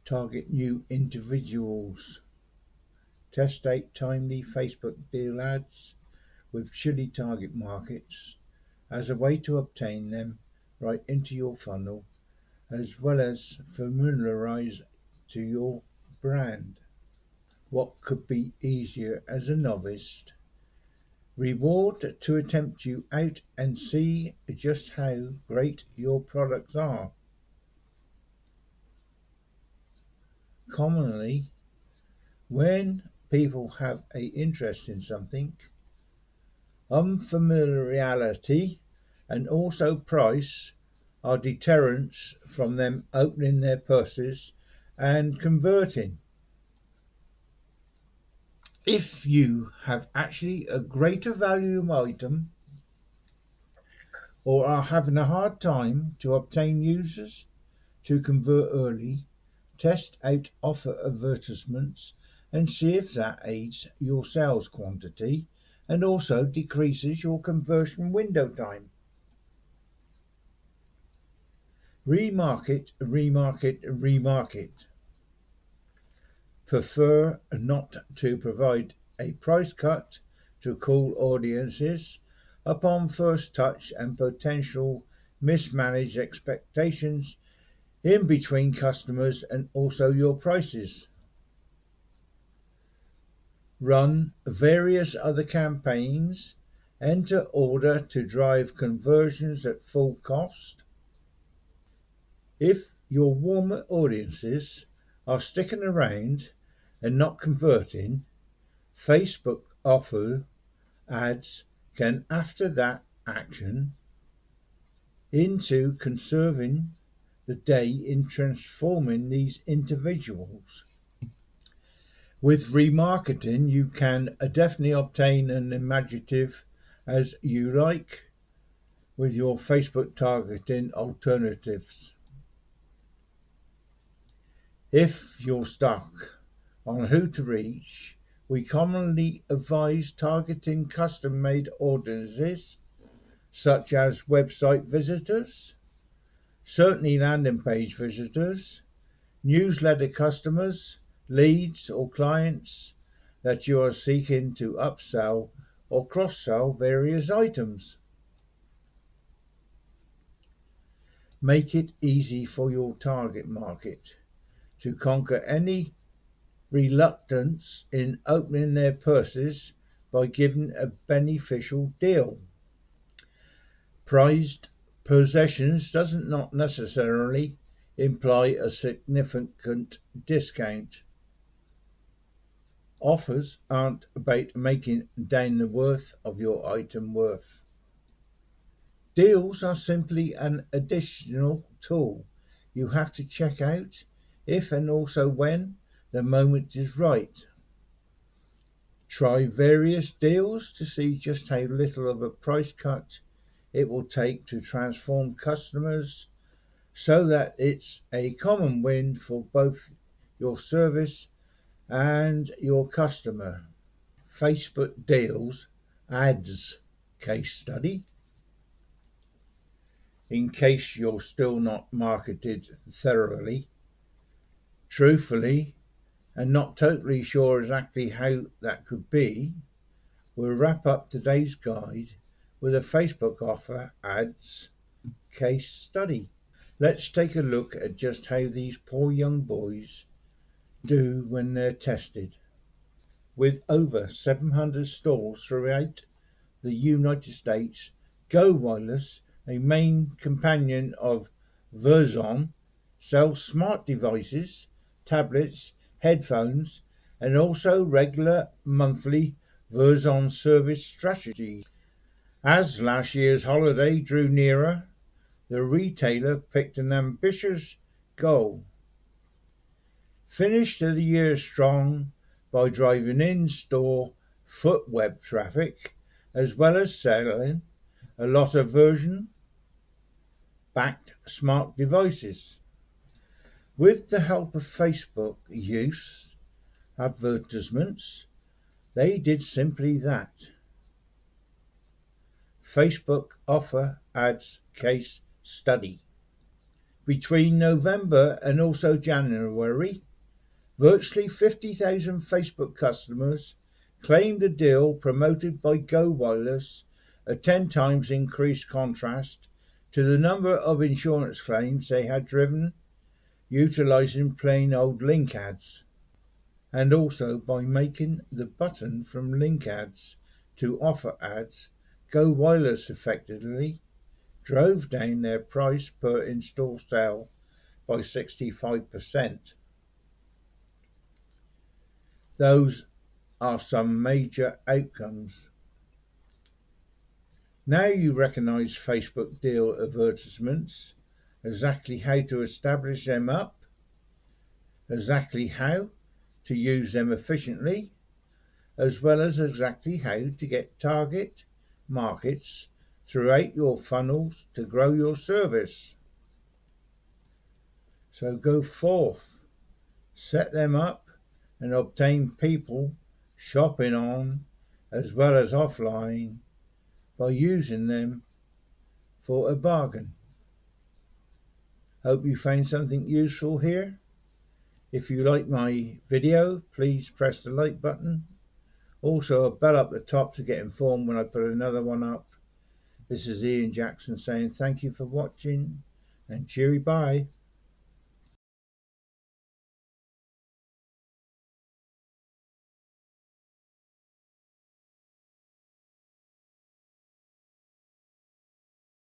target new individuals. Test out timely Facebook deal ads with chilly target markets as a way to obtain them right into your funnel, as well as familiarize to your brand. What could be easier as a novice? Reward to attempt you out and see just how great your products are. Commonly, when people have an interest in something, unfamiliarity and also price are deterrents from them opening their purses and converting. If you have actually a greater value item or are having a hard time to obtain users to convert early, test out offer advertisements and see if that aids your sales quantity and also decreases your conversion window time. Remarket, remarket, remarket. Prefer not to provide a price cut to cool audiences upon first touch and potential mismanaged expectations in between customers and also your prices. Run various other campaigns, enter order to drive conversions at full cost. If your warmer audiences are sticking around and not converting, Facebook offer ads can after that action into conserving the day in transforming these individuals. With remarketing, you can definitely obtain an imaginative as you like with your Facebook targeting alternatives. If you're stuck on who to reach, we commonly advise targeting custom-made audiences such as website visitors, certainly landing page visitors, newsletter customers, leads or clients that you are seeking to upsell or cross-sell various items. Make it easy for your target market to conquer any reluctance in opening their purses by giving a beneficial deal. Prized possessions doesn't not necessarily imply a significant discount. Offers aren't about making down the worth of your item worth. Deals are simply an additional tool you have to check out if and also when the moment is right. Try various deals to see just how little of a price cut it will take to transform customers so that it's a common win for both your service and your customer. Facebook deals ads case study. In case you're still not marketed thoroughly, truthfully, and not totally sure exactly how that could be, we'll wrap up today's guide with a Facebook offer ads case study. Let's take a look at just how these poor young boys do when they're tested. With over 700 stores throughout the United States, Go Wireless, a main companion of Verizon, sells smart devices, tablets, headphones, and also regular monthly Verizon service strategies. As last year's holiday drew nearer, the retailer picked an ambitious goal. Finish the year strong by driving in-store foot web traffic as well as selling a lot of Verizon-backed smart devices. With the help of Facebook use advertisements, they did simply that. Facebook offer ads case study. Between November and also January, virtually 50,000 Facebook customers claimed a deal promoted by Go Wireless, a 10 times increased contrast to the number of insurance claims they had driven utilizing plain old link ads. And also by making the button from link ads to offer ads, Go Wireless effectively drove down their price per install sale by 65%. Those are some major outcomes. Now you recognize Facebook deal advertisements, exactly how to establish them up, exactly how to use them efficiently, as well as exactly how to get target markets throughout your funnels to grow your service. So go forth, set them up, and obtain people shopping on as well as offline by using them for a bargain. Hope you found something useful here. If you like my video, please press the like button. Also a bell up the top to get informed when I put another one up. This is Ian Jackson saying thank you for watching and cheery bye.